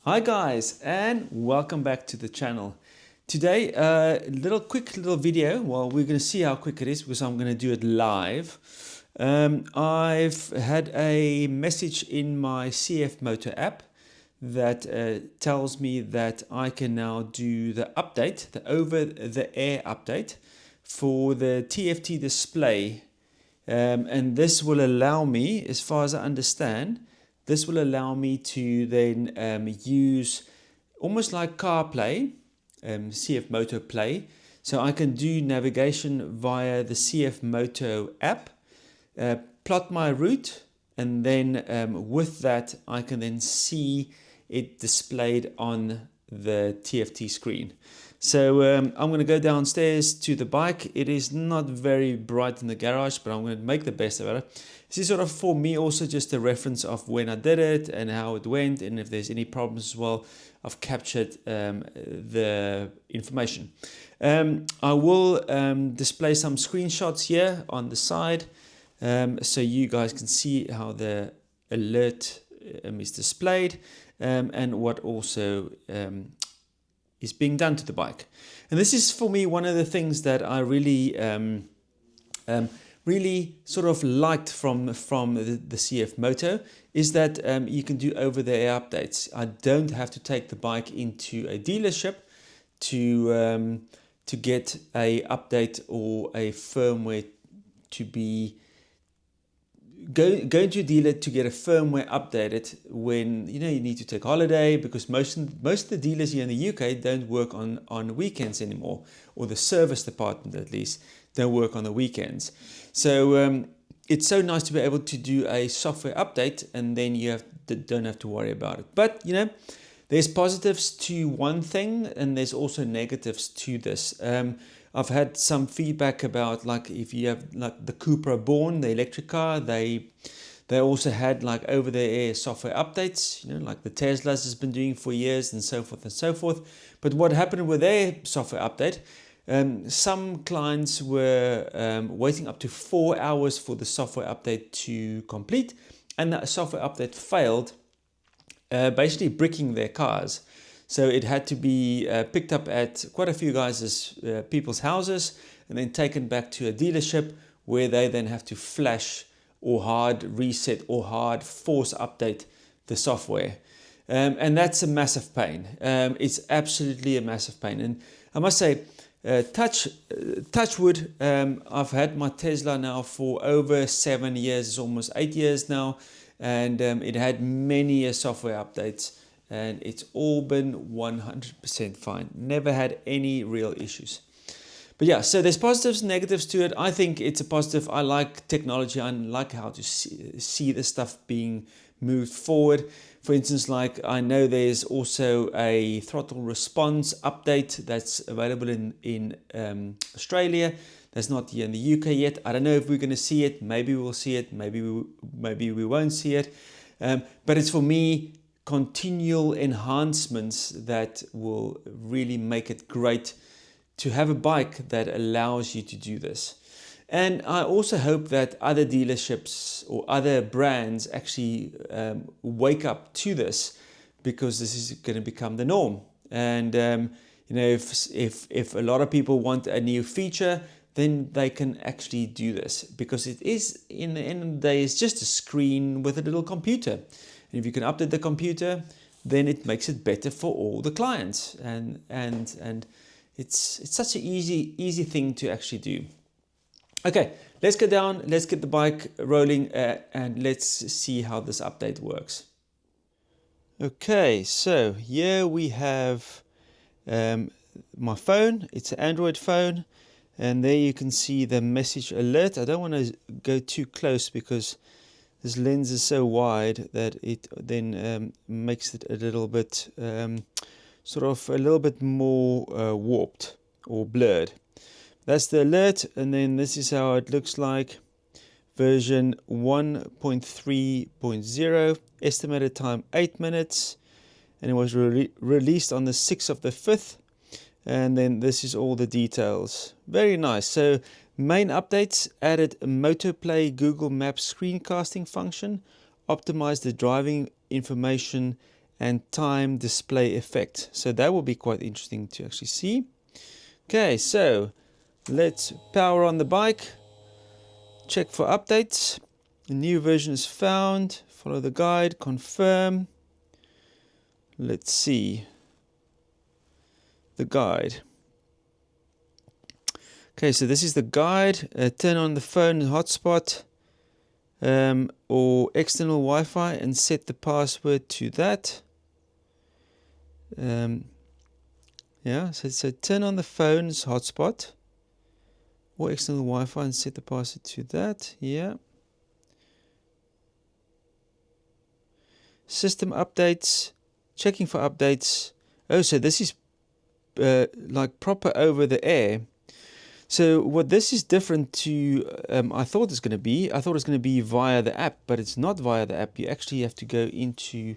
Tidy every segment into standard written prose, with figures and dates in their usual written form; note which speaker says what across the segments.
Speaker 1: Hi guys, and welcome back to the channel. Today quick little video. Well, we're going to see how quick it is because I'm going to do it live. I've had a message in my CFMoto app that tells me that I can now do the update, the over-the-air update for the TFT display, and this will allow me, as far as I understand, this will allow me to then use almost like CarPlay, CFMoto Play. So I can do navigation via the CFMoto app, plot my route, and then with that I can then see it displayed on the TFT screen. So I'm going to go downstairs to the bike. It is not very bright in the garage, but I'm going to make the best of it. This is sort of for me also just a reference of when I did it and how it went, and if there's any problems as well, I've captured the information. I will display some screenshots here on the side so you guys can see how the alert is displayed and what also is being done to the bike. And this is for me one of the things that I really really sort of liked from the CFMoto is that you can do over-the-air updates. I don't have to take the bike into a dealership to get a update or a firmware to be go to a dealer to get a firmware updated when you need to take holiday, because most of the dealers here in the UK don't work on weekends anymore, or the service department at least don't work on the weekends. So it's so nice to be able to do a software update, and then you don't have to worry about it. But there's positives to one thing, and there's also negatives to this. I've had some feedback about, like, if you have like the Cupra Born, the electric car, they also had like over-the-air software updates, like the Teslas has been doing for years, and so forth and so forth. But what happened with their software update, some clients were waiting up to 4 hours for the software update to complete, and that software update failed, basically bricking their cars. So it had to be picked up at quite a few guys' people's houses and then taken back to a dealership, where they then have to flash or hard reset or hard force update the software. And that's a massive pain. It's absolutely a massive pain. And I must say, touch wood, I've had my Tesla now for over 7 years, it's almost 8 years now, and it had many software updates, and it's all been 100% fine. Never had any real issues. But yeah, so there's positives and negatives to it. I think it's a positive. I like technology. I like how to see this stuff being moved forward. For instance, like, I know there's also a throttle response update that's available in Australia. That's not here in the UK yet. I don't know if we're going to see it. Maybe we'll see it. Maybe we won't see it. But it's, for me, continual enhancements that will really make it great to have a bike that allows you to do this. And I also hope that other dealerships or other brands actually wake up to this, because this is going to become the norm. And if a lot of people want a new feature, then they can actually do this, because it is, in the end of the day, it's just a screen with a little computer. And if you can update the computer, then it makes it better for all the clients. And it's such an easy thing to actually do. Okay, let's go down, let's get the bike rolling, and let's see how this update works. Okay, so here we have my phone. It's an Android phone, and there you can see the message alert. I don't want to go too close because this lens is so wide that it then makes it a little bit sort of a little bit more warped or blurred. That's the alert, and then this is how it looks like. Version 1.3.0, estimated time 8 minutes, and it was released on the 6th of the 5th. And then this is all the details. Very nice. So main updates: added MotoPlay Google Maps screencasting function, optimized the driving information and time display effect. So that will be quite interesting to actually see. Okay, so let's power on the bike, check for updates. A new version is found, follow the guide, confirm. Let's see the guide. Okay, so this is the guide. Turn on the phone hotspot or external Wi-Fi and set the password to that. Yeah, so turn on the phone's hotspot or external Wi-Fi and set the password to that. Yeah. System updates, checking for updates. Oh, so this is like proper over the air. So what this is different to I thought it's going to be. I thought it's going to be via the app, but it's not via the app. You actually have to go into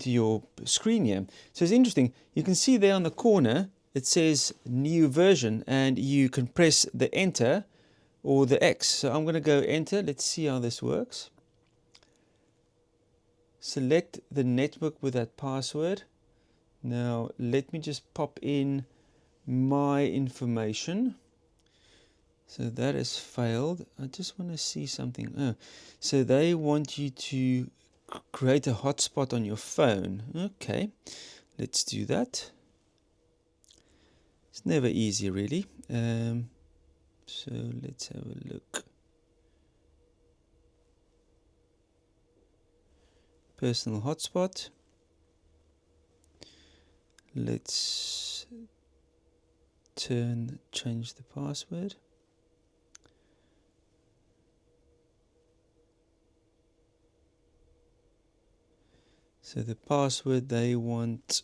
Speaker 1: your screen here. So it's interesting. You can see there on the corner it says new version, and you can press the enter or the X. So I'm going to go enter. Let's see how this works. Select the network with that password. Now let me just pop in my information. So that has failed. I just want to see something. Oh, so they want you to create a hotspot on your phone. Okay, let's do that. It's never easy, really. So let's have a look. Personal hotspot. Let's change the password. So the password they want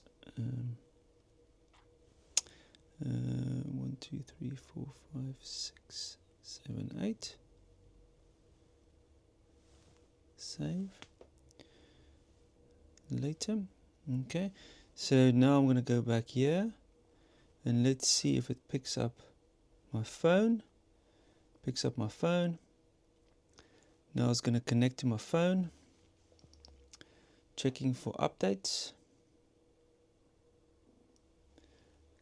Speaker 1: 1, 2, 3, 4, 5, 6, 7, 8. Save. Later. Okay. So now I'm going to go back here and let's see if it picks up my phone. Picks up my phone. Now it's going to connect to my phone. Checking for updates.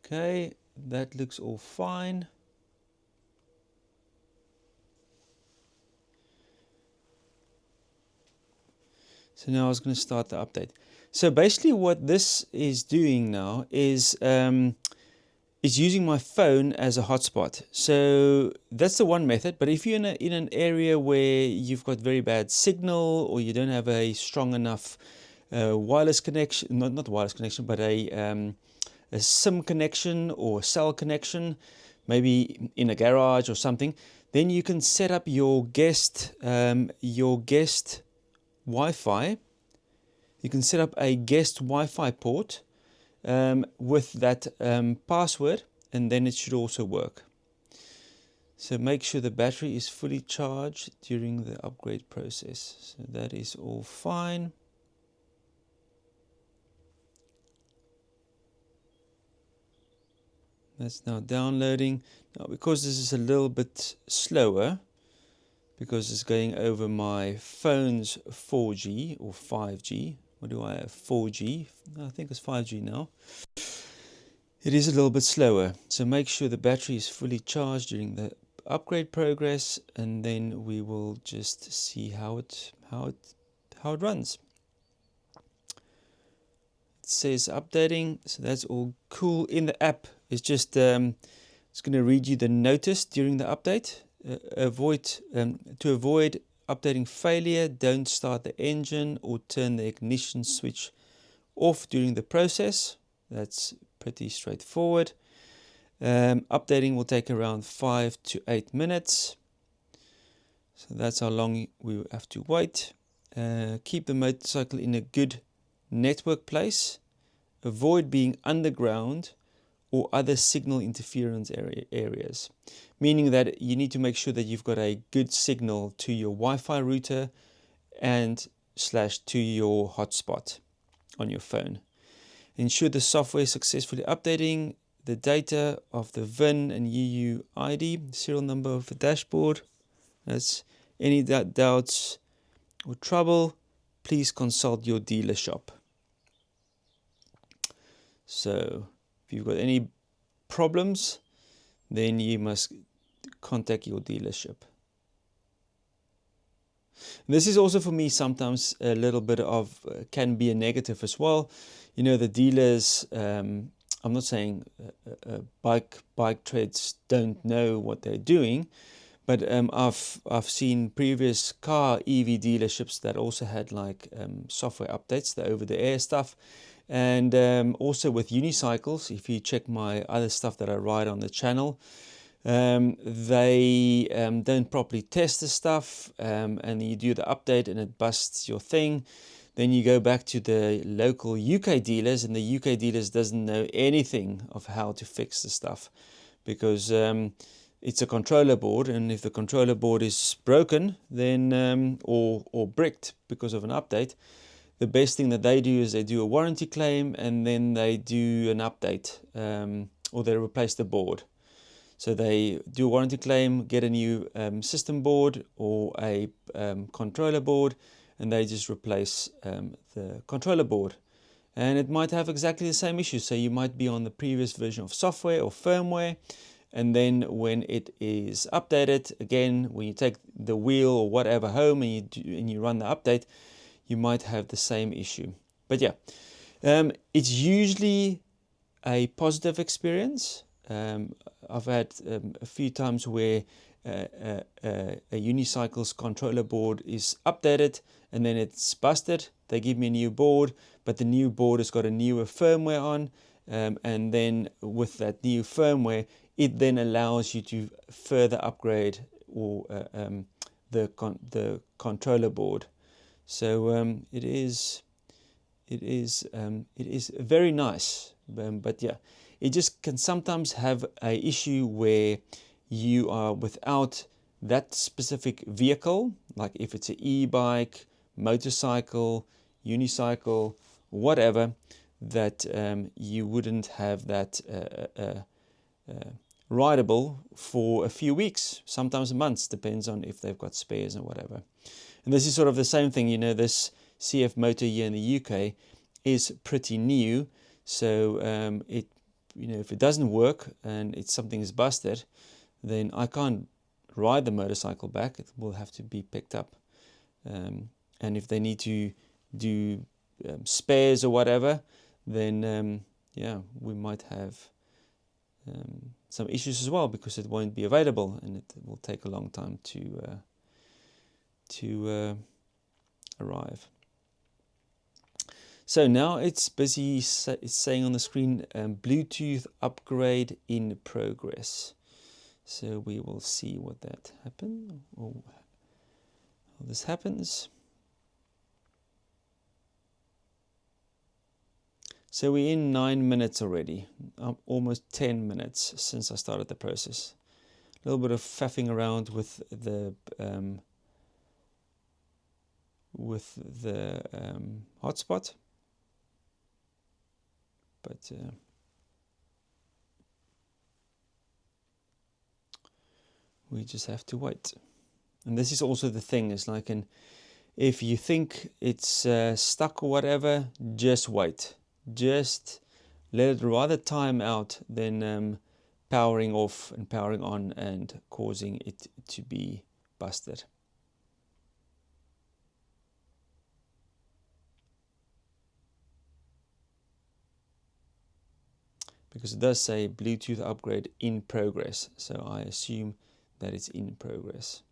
Speaker 1: Okay, that looks all fine. So now I was going to start the update. So basically what this is doing now is using my phone as a hotspot. So that's the one method. But if you're in an area where you've got very bad signal, or you don't have a strong enough wireless connection, not wireless connection, but a SIM connection or cell connection, maybe in a garage or something, then you can set up your guest Wi-Fi. You can set up a guest Wi-Fi port with that password, and then it should also work. So make sure the battery is fully charged during the upgrade process. So that is all fine. That's now downloading. Now, because this is a little bit slower, because it's going over my phone's 4G or 5G. What do I have? 4G. I think it's 5G now. It is a little bit slower. So make sure the battery is fully charged during the upgrade progress, and then we will just see how it runs. It says updating, so that's all cool. In the app, it's just it's going to read you the notice during the update. To avoid updating failure, don't start the engine or turn the ignition switch off during the process. That's pretty straightforward. Updating will take around 5 to 8 minutes. So that's how long we have to wait. Keep the motorcycle in a good network place. Avoid being underground or other signal interference areas, meaning that you need to make sure that you've got a good signal to your Wi-Fi router and / to your hotspot on your phone. Ensure the software is successfully updating. the data of the VIN and UUID, serial number of the dashboard. As any doubts or trouble, please consult your dealer shop. So if you've got any problems, then you must contact your dealership. This is also for me sometimes a little bit of can be a negative as well. You know, the dealers, I'm not saying bike trades don't know what they're doing, but I've seen previous car EV dealerships that also had like software updates, the over-the-air stuff. And also with unicycles, if you check my other stuff that I ride on the channel, they don't properly test the stuff, and you do the update and it busts your thing. Then you go back to the local UK dealers, and the UK dealers doesn't know anything of how to fix the stuff, because it's a controller board, and if the controller board is broken, then or bricked because of an update, the best thing that they do is they do a warranty claim, and then they do an update, or they replace the board. So they do a warranty claim, get a new system board or a controller board, and they just replace the controller board. And it might have exactly the same issue. So you might be on the previous version of software or firmware, and then when it is updated, again, when you take the wheel or whatever home and you run the update, you might have the same issue. But yeah, it's usually a positive experience. I've had a few times where a unicycle's controller board is updated and then it's busted. They give me a new board, but the new board has got a newer firmware on, and then with that new firmware, it then allows you to further upgrade or the controller board. So it is very nice, but yeah, it just can sometimes have an issue where you are without that specific vehicle, like if it's an e-bike, motorcycle, unicycle, whatever, that you wouldn't have that rideable for a few weeks, sometimes months, depends on if they've got spares or whatever. And this is sort of the same thing, you know, this CFMoto here in the UK is pretty new, so it, you know, if it doesn't work and it's something is busted, then I can't ride the motorcycle back. It will have to be picked up, and if they need to do spares or whatever, then yeah, we might have some issues as well, because it won't be available and it will take a long time to arrive. So now it's busy, it's saying on the screen, Bluetooth upgrade in progress. So we will see what that happens, or how this happens. So we're in 9 minutes already, almost 10 minutes since I started the process. A little bit of faffing around with the hotspot, but we just have to wait. And this is also the thing, is like, if you think it's stuck or whatever, just wait. Just let it rather time out than powering off and powering on and causing it to be busted. Because it does say Bluetooth upgrade in progress, so I assume that it's in progress.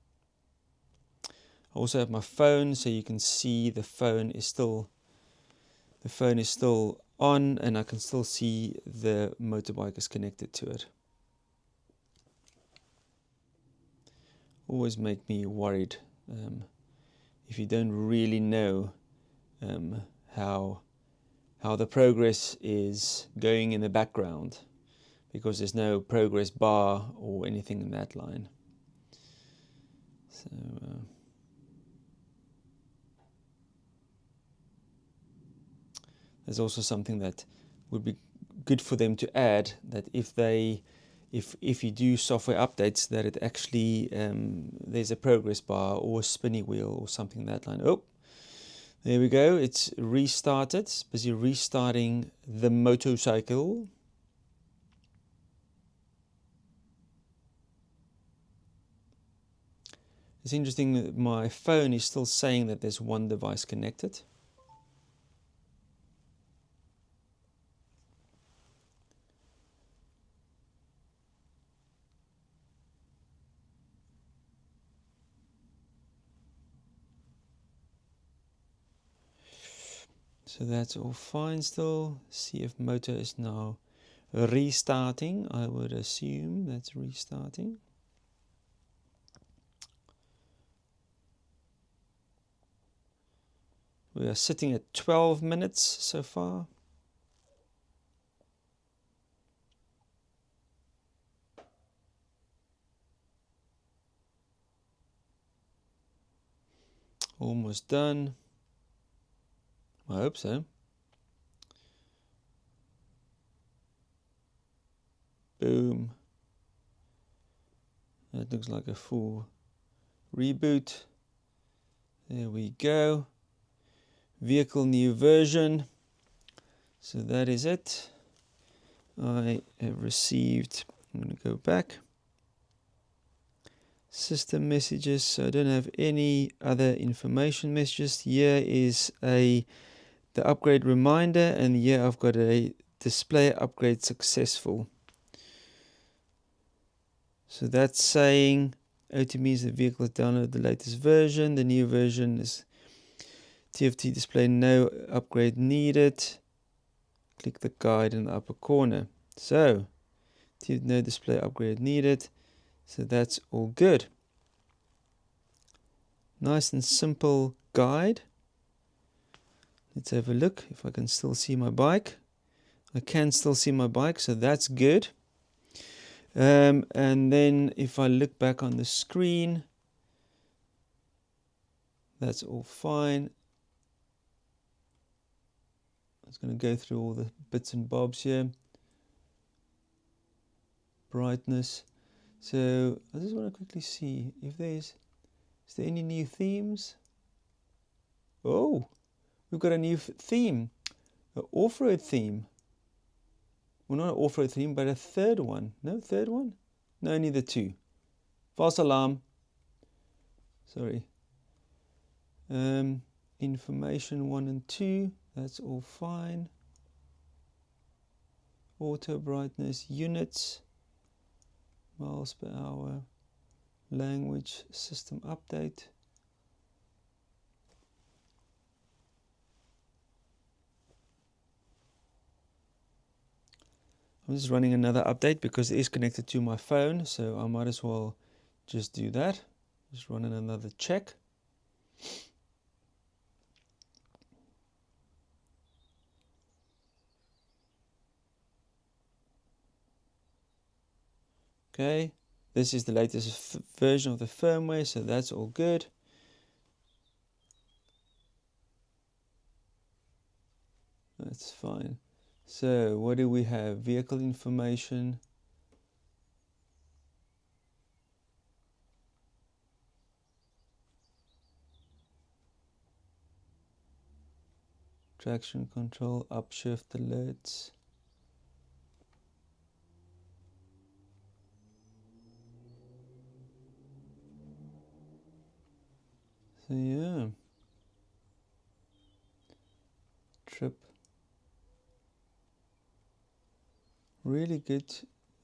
Speaker 1: I also have my phone, so you can see the phone is still on, and I can still see the motorbike is connected to it. Always make me worried if you don't really know how the progress is going in the background, because there's no progress bar or anything in that line. So there's also something that would be good for them to add, that if you do software updates, that it actually there's a progress bar or a spinny wheel or something that line. Oh, there we go. It's restarted. It's busy restarting the motorcycle. It's interesting that my phone is still saying that there's one device connected. So that's all fine still. CFMoto is now restarting. I would assume that's restarting. We are sitting at 12 minutes so far. Almost done. I hope so. Boom. That looks like a full reboot. There we go. Vehicle new version. So that is it. I have received, I'm going to go back. System messages. So I don't have any other information messages. Here is the upgrade reminder, and here I've got a display upgrade successful. So that's saying OT means the vehicle has downloaded the latest version. The new version is TFT display, no upgrade needed. Click the guide in the upper corner. So no display upgrade needed. So that's all good. Nice and simple guide. Let's have a look if I can still see my bike. I can still see my bike, so that's good. And then if I look back on the screen, that's all fine. I'm just going to go through all the bits and bobs here. Brightness. So I just want to quickly see if is there any new themes? Oh, we've got a new theme, an off-road theme. Well, not an off-road theme, but a third one. No, third one? No, only the two. False alarm. Sorry. Information 1 and 2. That's all fine. Auto brightness units. Miles per hour. Language system update. I'm just running another update because it is connected to my phone, so I might as well just do that. Just running another check. Okay, this is the latest version of the firmware, so that's all good. That's fine. So what do we have? Vehicle information. Traction control, upshift alerts. So yeah. Trip. Really good.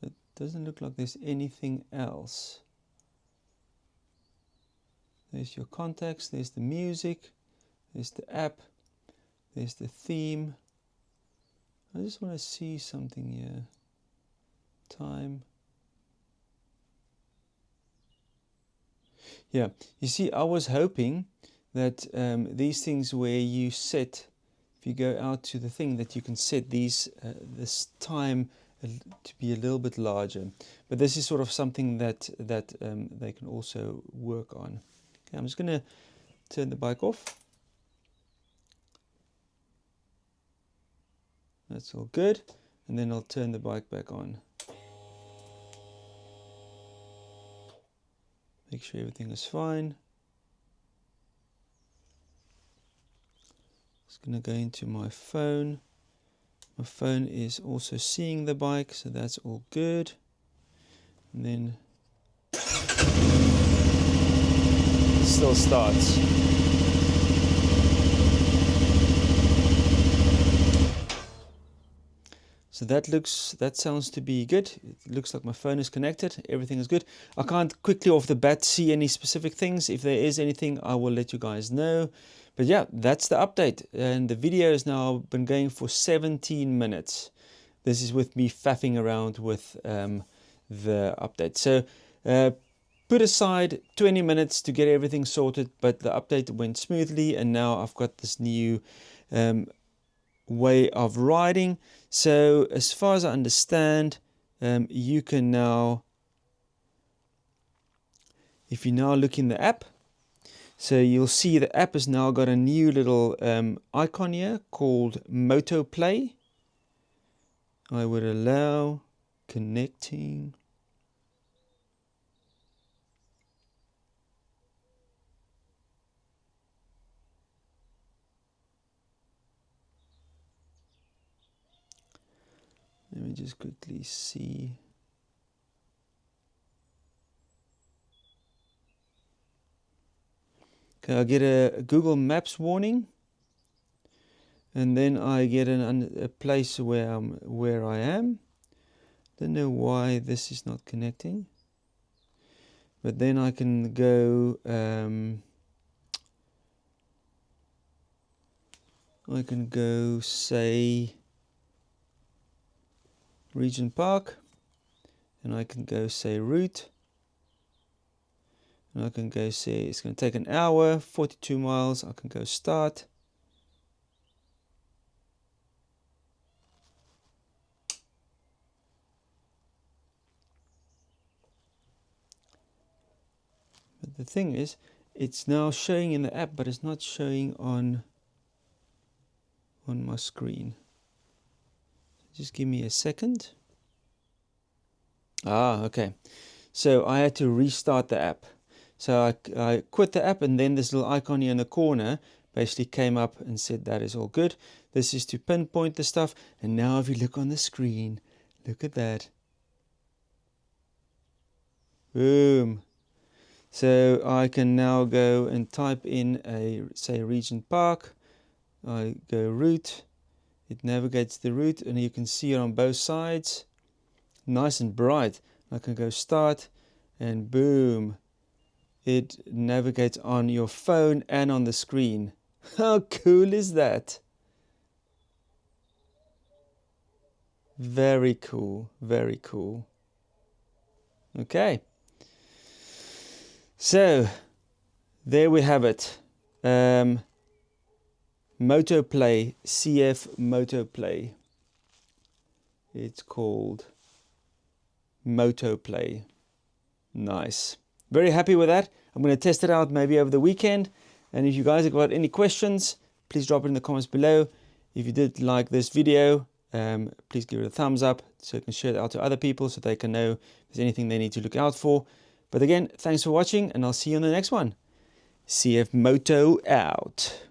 Speaker 1: It doesn't look like there's anything else. There's your contacts, there's the music, there's the app, there's the theme. I just want to see something here. Time. Yeah, you see, I was hoping that these things where you set, if you go out to the thing, that you can set these this time to be a little bit larger. But this is sort of something that they can also work on. Okay, I'm just going to turn the bike off. That's all good. and then I'll turn the bike back on. Make sure everything is fine. Just going to go into my phone. My phone is also seeing the bike, so that's all good. And then it still starts. So that sounds to be good. It looks like my phone is connected. Everything is good. I can't quickly off the bat see any specific things. If there is anything, I will let you guys know. But yeah, that's the update. And the video has now been going for 17 minutes. This is with me faffing around with the update. So put aside 20 minutes to get everything sorted, but the update went smoothly, and now I've got this new way of riding. So as far as I understand, you can now, if you now look in the app, so you'll see the app has now got a new little icon here called MotoPlay. I would allow connecting. Let me just quickly see. Okay, I get a Google Maps warning, and then I get a place where I am. Don't know why this is not connecting, but then I can go. I can go say Region Park, and I can go say route, and I can go say it's going to take an hour, 42 miles. I can go start. But the thing is, it's now showing in the app, but it's not showing on my screen. Just give me a second. Okay. So I had to restart the app. So I quit the app, and then this little icon here in the corner basically came up and said that is all good. This is to pinpoint the stuff. And now if you look on the screen, look at that. Boom. So I can now go and type in say Region Park. I go route. It navigates the route, and you can see it on both sides. Nice and bright. I can go start, and boom. It navigates on your phone and on the screen. How cool is that? Very cool. Very cool. Okay. So, there we have it. MotoPlay, CFMoto. It's called MotoPlay. Nice. Very happy with that. I'm going to test it out maybe over the weekend. And if you guys have got any questions, please drop it in the comments below. If you did like this video, please give it a thumbs up so you can share it out to other people so they can know if there's anything they need to look out for. But again, thanks for watching, and I'll see you on the next one. CFMoto out.